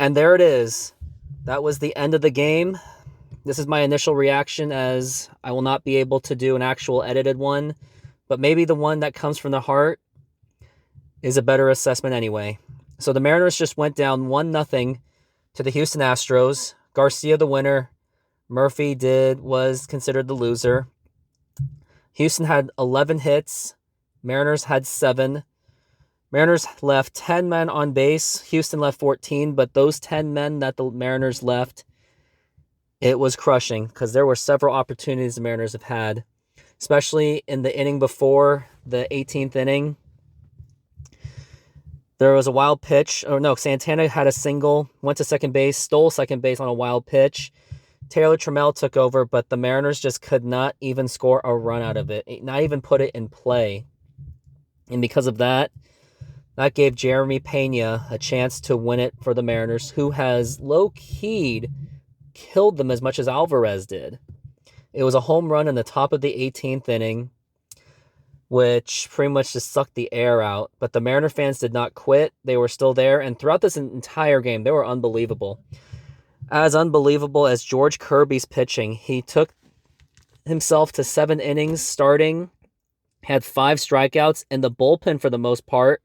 And there it is. That was the end of the game. This is my initial reaction, as I will not be able to do an actual edited one, but maybe the one that comes from the heart is a better assessment anyway. So the Mariners just went down 1-0 to the Houston Astros. Garcia the winner. Murphy was considered the loser. Houston had 11 hits. Mariners had 7. Mariners left 10 men on base. Houston left 14, but those 10 men that the Mariners left, it was crushing because there were several opportunities the Mariners have had, especially in the inning before the 18th inning. There was a wild pitch. Oh, no, Santana had a single, went to second base, stole second base on a wild pitch. Taylor Trammell took over, but the Mariners just could not even score a run out of it, not even put it in play. And because of that gave Jeremy Pena a chance to win it for the Mariners, who has low-keyed killed them as much as Alvarez did. It was a home run in the top of the 18th inning, which pretty much just sucked the air out. But the Mariner fans did not quit. They were still there, and throughout this entire game, they were unbelievable. As unbelievable as George Kirby's pitching. He took himself to 7 innings starting, had 5 strikeouts, and the bullpen, for the most part,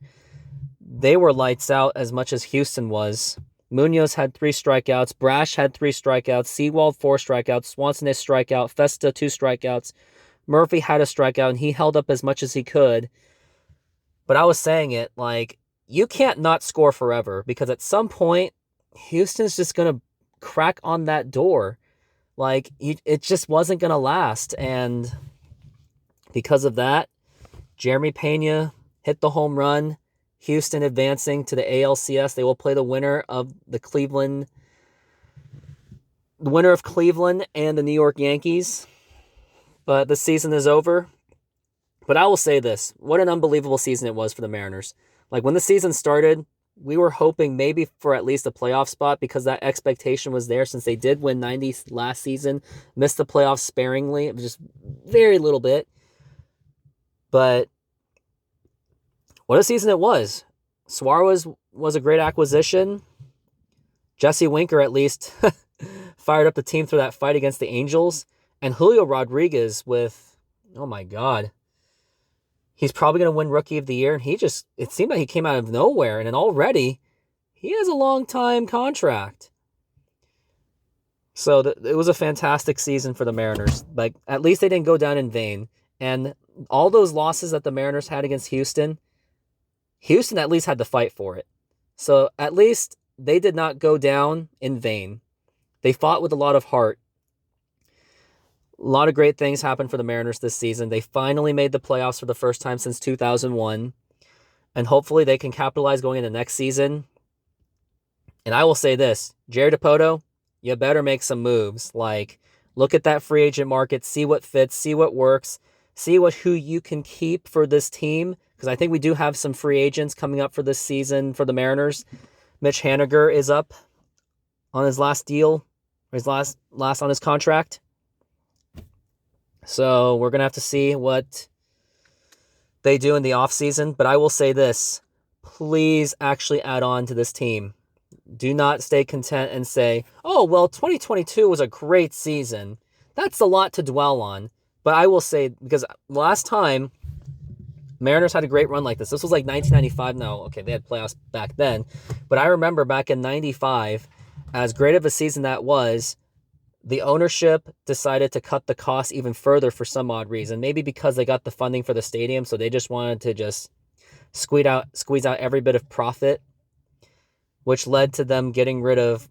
they were lights out as much as Houston was. Munoz had 3 strikeouts, Brash had 3 strikeouts, Sewald 4 strikeouts, Swanson a strikeout, Festa 2 strikeouts, Murphy had a strikeout, and he held up as much as he could. But I was saying it, like, you can't not score forever, because at some point, Houston's just going to crack on that door. Like, it just wasn't going to last. And because of that, Jeremy Pena hit the home run. Houston advancing to the ALCS. They will play the winner of Cleveland and the New York Yankees. But the season is over. But I will say this. What an unbelievable season it was for the Mariners. Like, when the season started, we were hoping maybe for at least a playoff spot, because that expectation was there since they did win 90 last season, missed the playoffs sparingly. It was just very little bit. But what a season it was. Suarez was a great acquisition. Jesse Winker at least fired up the team through that fight against the Angels. And Julio Rodriguez with, oh my God, he's probably going to win Rookie of the Year. And it seemed like he came out of nowhere. And then already, he has a long-time contract. So it was a fantastic season for the Mariners. Like, at least they didn't go down in vain. And all those losses that the Mariners had against Houston at least had to fight for it. So at least they did not go down in vain. They fought with a lot of heart. A lot of great things happened for the Mariners this season. They finally made the playoffs for the first time since 2001. And hopefully they can capitalize going into next season. And I will say this, Jerry Dipoto, you better make some moves. Like, look at that free agent market, see what fits, see what works, see who you can keep for this team. Because I think we do have some free agents coming up for this season for the Mariners. Mitch Haniger is up on his last deal, or his last on his contract. So we're going to have to see what they do in the offseason. But I will say this, please actually add on to this team. Do not stay content and say, oh, well, 2022 was a great season. That's a lot to dwell on. But I will say, because last time Mariners had a great run like this. This was like 1995. No, okay, they had playoffs back then. But I remember back in 95, as great of a season that was, the ownership decided to cut the cost even further for some odd reason. Maybe because they got the funding for the stadium, so they just wanted to just squeeze out every bit of profit, which led to them getting rid of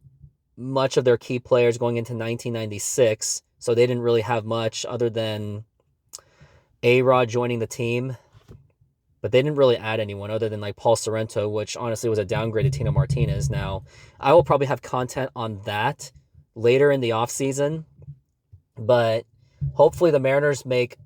much of their key players going into 1996. So they didn't really have much other than A-Rod joining the team. But they didn't really add anyone other than like Paul Sorrento, which honestly was a downgraded Tino Martinez. Now, I will probably have content on that later in the offseason. But hopefully the Mariners make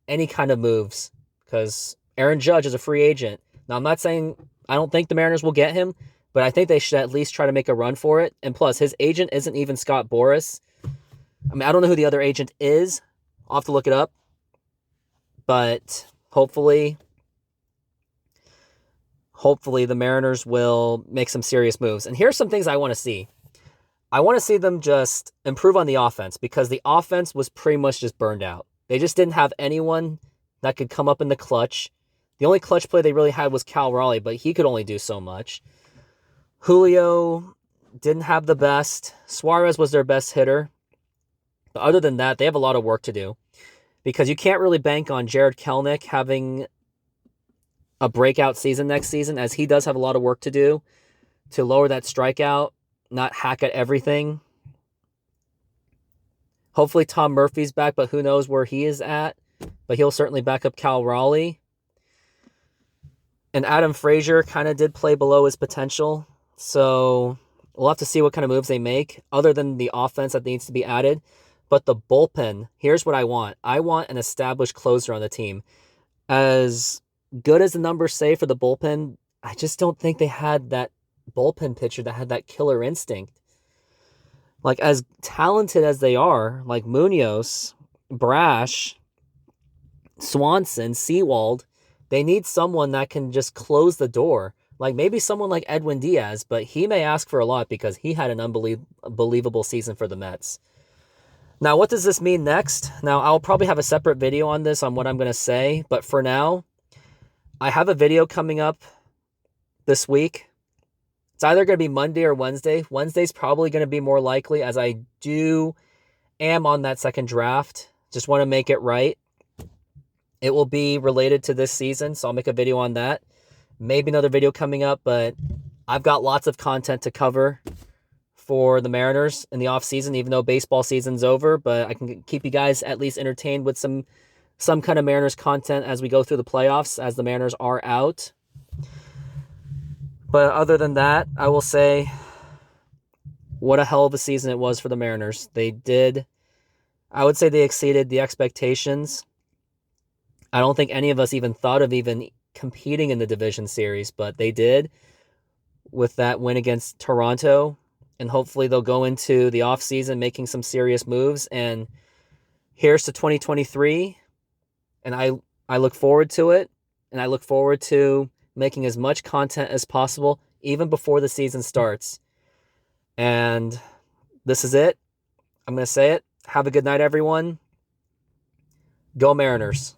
any kind of moves, because Aaron Judge is a free agent. Now, I'm not saying I don't think the Mariners will get him, but I think they should at least try to make a run for it. And plus, his agent isn't even Scott Boras. I mean, I don't know who the other agent is. I'll have to look it up. But hopefully hopefully the Mariners will make some serious moves. And here's some things I want to see. I want to see them just improve on the offense because the offense was pretty much just burned out. They just didn't have anyone that could come up in the clutch. The only clutch play they really had was Cal Raleigh, but he could only do so much. Julio didn't have the best. Suarez was their best hitter. But other than that, they have a lot of work to do because you can't really bank on Jared Kelenic having a breakout season next season, as he does have a lot of work to do to lower that strikeout, not hack at everything. Hopefully Tom Murphy's back, but who knows where he is at. But he'll certainly back up Cal Raleigh. And Adam Frazier kind of did play below his potential. So we'll have to see what kind of moves they make, other than the offense that needs to be added. But the bullpen, here's what I want. I want an established closer on the team. As good as the numbers say for the bullpen, I just don't think they had that bullpen pitcher that had that killer instinct. Like, as talented as they are, like Munoz, Brash, Swanson, Sewald, they need someone that can just close the door. Like maybe someone like Edwin Diaz, but he may ask for a lot because he had an unbelievable season for the Mets. Now, what does this mean next? Now, I'll probably have a separate video on this, on what I'm going to say, but for now, I have a video coming up this week. It's either going to be Monday or Wednesday. Wednesday's probably going to be more likely, as I am on that second draft. Just want to make it right. It will be related to this season, so I'll make a video on that. Maybe another video coming up, but I've got lots of content to cover for the Mariners in the offseason, even though baseball season's over, but I can keep you guys at least entertained with some kind of Mariners content as we go through the playoffs, as the Mariners are out. But other than that, I will say what a hell of a season it was for the Mariners. I would say they exceeded the expectations. I don't think any of us even thought of even competing in the division series, but they did with that win against Toronto. And hopefully they'll go into the offseason making some serious moves. And here's to 2023. And I look forward to it. And I look forward to making as much content as possible, even before the season starts. And this is it. I'm going to say it. Have a good night, everyone. Go Mariners.